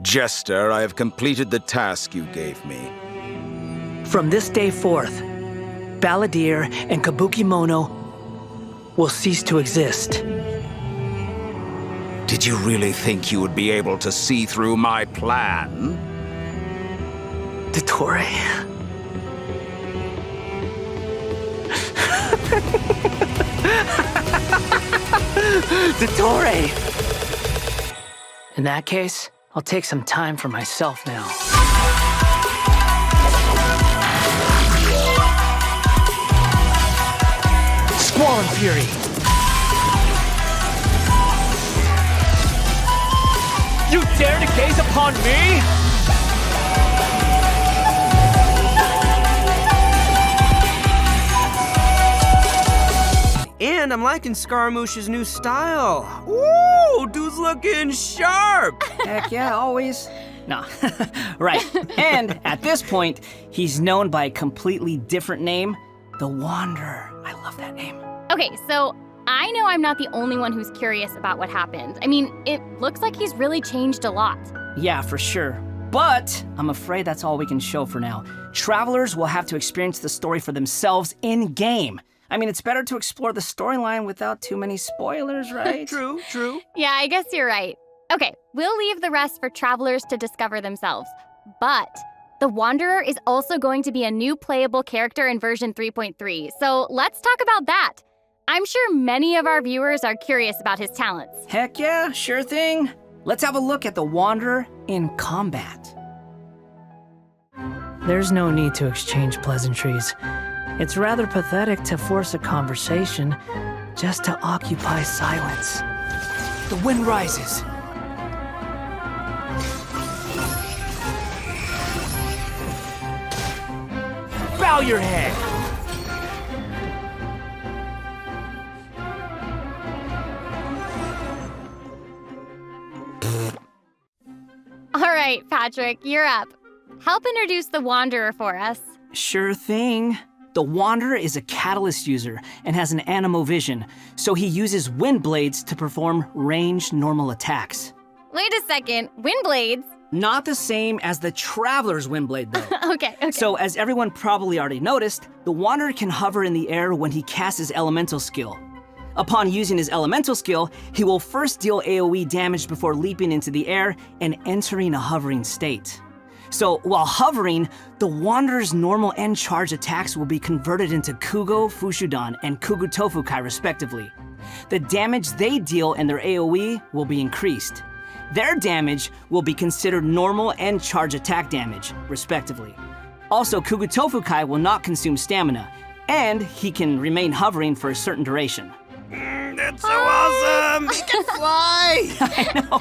Jester, I have completed the task you gave me. From this day forth, Balladeer and Kabukimono will cease to exist. Did you really think you would be able to see through my plan? Dottore. Dottore! In that case, I'll take some time for myself now. Squall and Fury! You dare to gaze upon me? And I'm liking Scaramouche's new style. Ooh, dude's looking sharp. Heck yeah, always. Nah, right. And at this point, he's known by a completely different name, the Wanderer. I love that name. Okay, so I know I'm not the only one who's curious about what happened. I mean, it looks like he's really changed a lot. Yeah, for sure. But I'm afraid that's all we can show for now. Travelers will have to experience the story for themselves in-game. I mean, it's better to explore the storyline without too many spoilers, right? True. Yeah, I guess you're right. Okay, we'll leave the rest for travelers to discover themselves. But the Wanderer is also going to be a new playable character in version 3.3, so let's talk about that. I'm sure many of our viewers are curious about his talents. Heck yeah, sure thing. Let's have a look at the Wanderer in combat. There's no need to exchange pleasantries. It's rather pathetic to force a conversation just to occupy silence. The wind rises. Bow your head. All right, Patrick, you're up. Help introduce the Wanderer for us. Sure thing. The Wanderer is a catalyst user and has an animo vision, so he uses wind blades to perform ranged normal attacks. Wait a second, wind blades? Not the same as the Traveler's wind blade, though. Okay. So, as everyone probably already noticed, the Wanderer can hover in the air when he casts his elemental skill. Upon using his elemental skill, he will first deal AoE damage before leaping into the air and entering a hovering state. So, while hovering, the Wanderer's normal end charge attacks will be converted into Kugo Fushudan and Kugu Tofukai respectively. The damage they deal and their AoE will be increased. Their damage will be considered normal and charge attack damage, respectively. Also, Kugu Tofukai will not consume stamina, and he can remain hovering for a certain duration. That's so awesome! He can fly!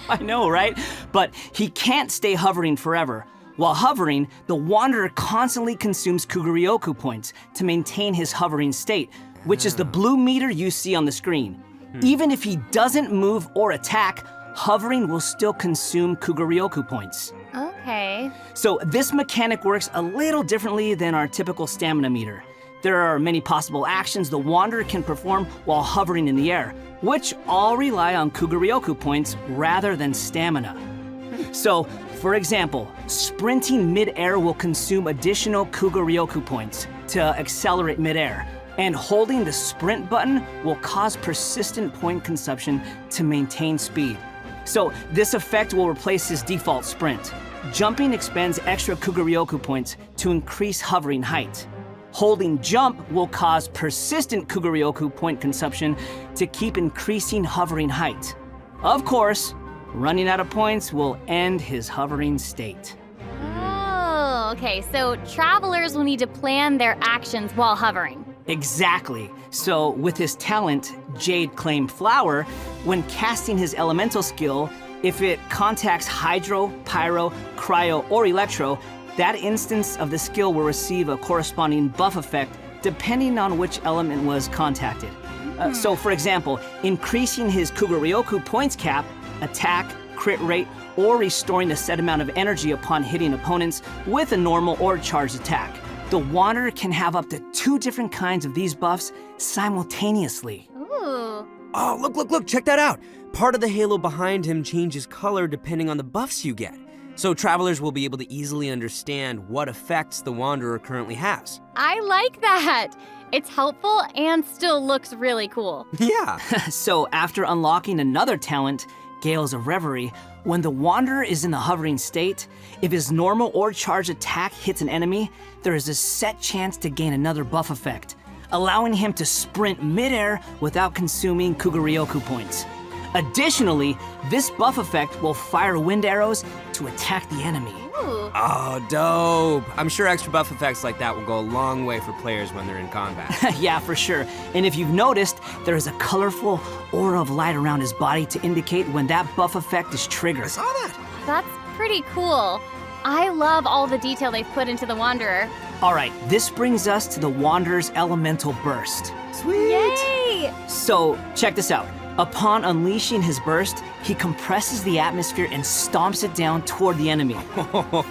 I know, right? But he can't stay hovering forever. While hovering, the Wanderer constantly consumes Kuguryoku points to maintain his hovering state, which is the blue meter you see on the screen. Even if he doesn't move or attack, hovering will still consume Kuguryoku points. Okay. So this mechanic works a little differently than our typical stamina meter. There are many possible actions the Wanderer can perform while hovering in the air, which all rely on Kuguryoku points rather than stamina. So, for example, sprinting mid-air will consume additional Kuguryoku points to accelerate mid-air, and holding the sprint button will cause persistent point consumption to maintain speed. So this effect will replace his default sprint. Jumping expends extra Kuguryoku points to increase hovering height. Holding jump will cause persistent Kuguryoku point consumption to keep increasing hovering height. Of course, running out of points will end his hovering state. Oh, okay, so travelers will need to plan their actions while hovering. Exactly. So with his talent, Jade Claim Flower, when casting his elemental skill, if it contacts Hydro, Pyro, Cryo, or Electro, that instance of the skill will receive a corresponding buff effect depending on which element was contacted. So for example, increasing his Kuguryoku points cap, attack, crit rate, or restoring a set amount of energy upon hitting opponents with a normal or charged attack. The Wanderer can have up to 2 different kinds of these buffs simultaneously. Ooh. Oh, look, check that out. Part of the halo behind him changes color depending on the buffs you get. so travelers will be able to easily understand what effects the Wanderer currently has. I like that. It's helpful and still looks really cool. Yeah. So after unlocking another talent, Gales of Reverie, when the Wanderer is in the hovering state, if his normal or charged attack hits an enemy, there is a set chance to gain another buff effect, allowing him to sprint midair without consuming Kugaryoku points. Additionally, this buff effect will fire wind arrows to attack the enemy. Ooh. Oh, dope. I'm sure extra buff effects like that will go a long way for players when they're in combat. Yeah, for sure. And if you've noticed, there is a colorful aura of light around his body to indicate when that buff effect is triggered. I saw that. That's pretty cool. I love all the detail they've put into the Wanderer. All right, this brings us to the Wanderer's elemental burst. Sweet. Yay! So, check this out. Upon unleashing his burst, he compresses the atmosphere and stomps it down toward the enemy.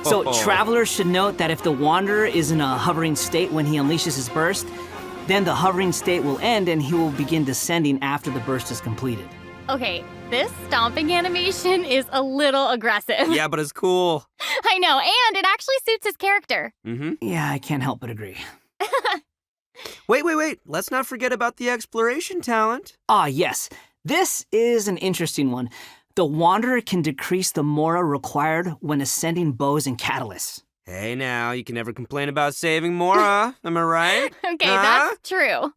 So, travelers should note that if the Wanderer is in a hovering state when he unleashes his burst, then the hovering state will end and he will begin descending after the burst is completed. Okay, this stomping animation is a little aggressive. Yeah, but it's cool. I know, and it actually suits his character. Mm-hmm. Yeah, I can't help but agree. Wait. Let's not forget about the exploration talent. Ah, yes. This is an interesting one. The Wanderer can decrease the mora required when ascending bows and catalysts. Hey now, you can never complain about saving Mora, am I right? Okay, Huh? that's true.